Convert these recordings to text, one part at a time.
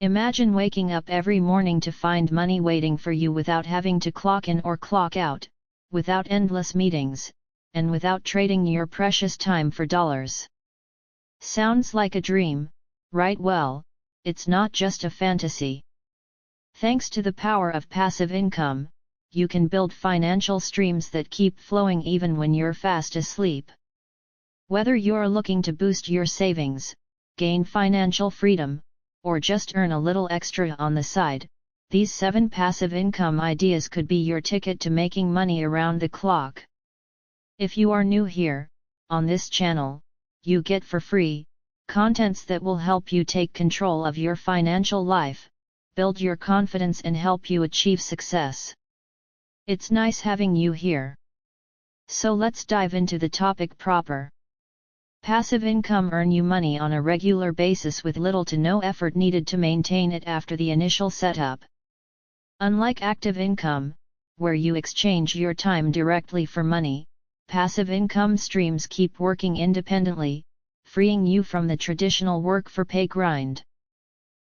Imagine waking up every morning to find money waiting for you without having to clock in or clock out, without endless meetings, and without trading your precious time for dollars. Sounds like a dream, right? Well, it's not just a fantasy. Thanks to the power of passive income, you can build financial streams that keep flowing even when you're fast asleep. Whether you're looking to boost your savings, gain financial freedom, or just earn a little extra on the side, these 7 passive income ideas could be your ticket to making money around the clock. If you are new here, on this channel, you get for free contents that will help you take control of your financial life, build your confidence and help you achieve success. It's nice having you here. So let's dive into the topic proper. Passive income earn you money on a regular basis with little to no effort needed to maintain it after the initial setup. Unlike active income, where you exchange your time directly for money, passive income streams keep working independently, freeing you from the traditional work for pay grind.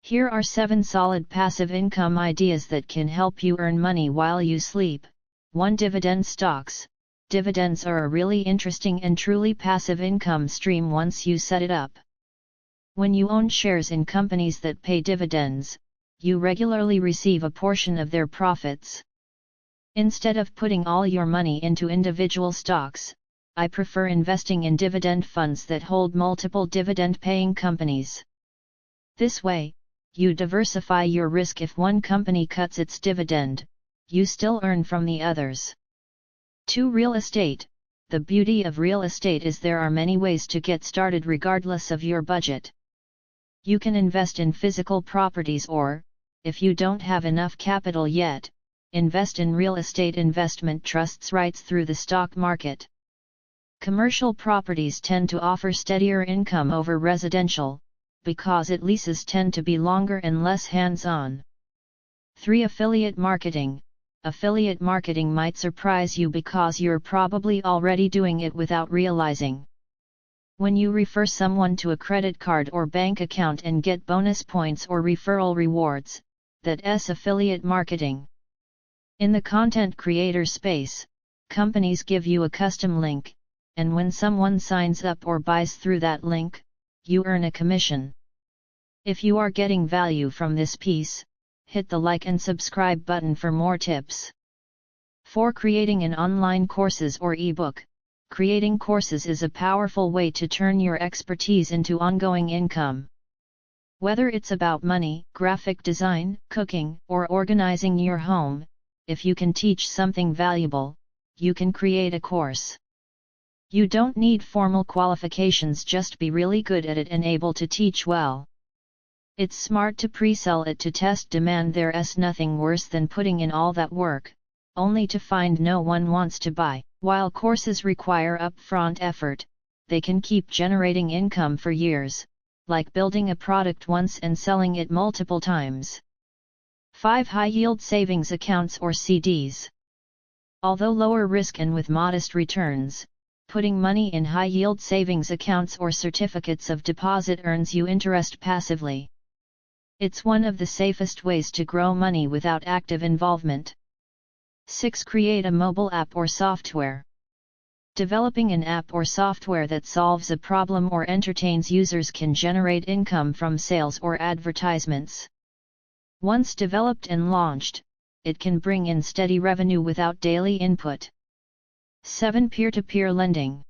Here are 7 solid passive income ideas that can help you earn money while you sleep. 1. Dividend stocks. Dividends are a really interesting and truly passive income stream once you set it up. When you own shares in companies that pay dividends, you regularly receive a portion of their profits. Instead of putting all your money into individual stocks, I prefer investing in dividend funds that hold multiple dividend-paying companies. This way, you diversify your risk. If one company cuts its dividend, you still earn from the others. 2. Real estate. The beauty of real estate is there are many ways to get started regardless of your budget. You can invest in physical properties or, if you don't have enough capital yet, invest in real estate investment trusts right through the stock market. Commercial properties tend to offer steadier income over residential, because its leases tend to be longer and less hands-on. 3. Affiliate marketing. Affiliate marketing might surprise you because you're probably already doing it without realizing. When you refer someone to a credit card or bank account and get bonus points or referral rewards, that's affiliate marketing. In the content creator space, companies give you a custom link, and when someone signs up or buys through that link, you earn a commission. If you are getting value from this piece, hit the like and subscribe button for more tips. 4. Creating an online courses or ebook. Creating courses is a powerful way to turn your expertise into ongoing income. Whether it's about money, graphic design, cooking, or organizing your home, if you can teach something valuable, you can create a course. You don't need formal qualifications, just be really good at it and able to teach well. It's smart to pre-sell it to test demand. There's nothing worse than putting in all that work, only to find no one wants to buy. While courses require upfront effort, they can keep generating income for years, like building a product once and selling it multiple times. 5. High-yield savings accounts or CDs. Although lower risk and with modest returns, putting money in high-yield savings accounts or certificates of deposit earns you interest passively. It's one of the safest ways to grow money without active involvement. 6. Create a mobile app or software. Developing an app or software that solves a problem or entertains users can generate income from sales or advertisements. Once developed and launched, it can bring in steady revenue without daily input. 7. Peer-to-peer lending.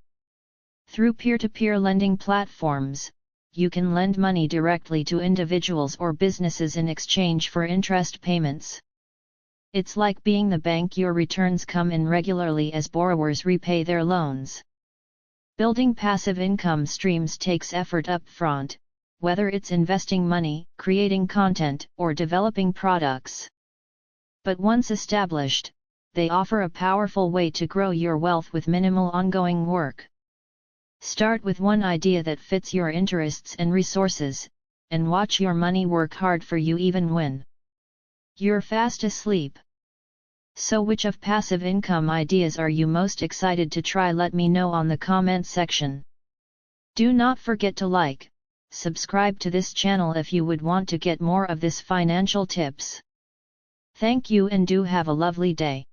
Through peer-to-peer lending platforms, you can lend money directly to individuals or businesses in exchange for interest payments. It's like being the bank. Your returns come in regularly as borrowers repay their loans. Building passive income streams takes effort up front, whether it's investing money, creating content, or developing products. But once established, they offer a powerful way to grow your wealth with minimal ongoing work. Start with one idea that fits your interests and resources, and watch your money work hard for you even when you're fast asleep. So which of passive income ideas are you most excited to try? Let me know on the comment section. Do not forget to like, Subscribe to this channel if you would want to get more of this financial tips. Thank you and do have a lovely day.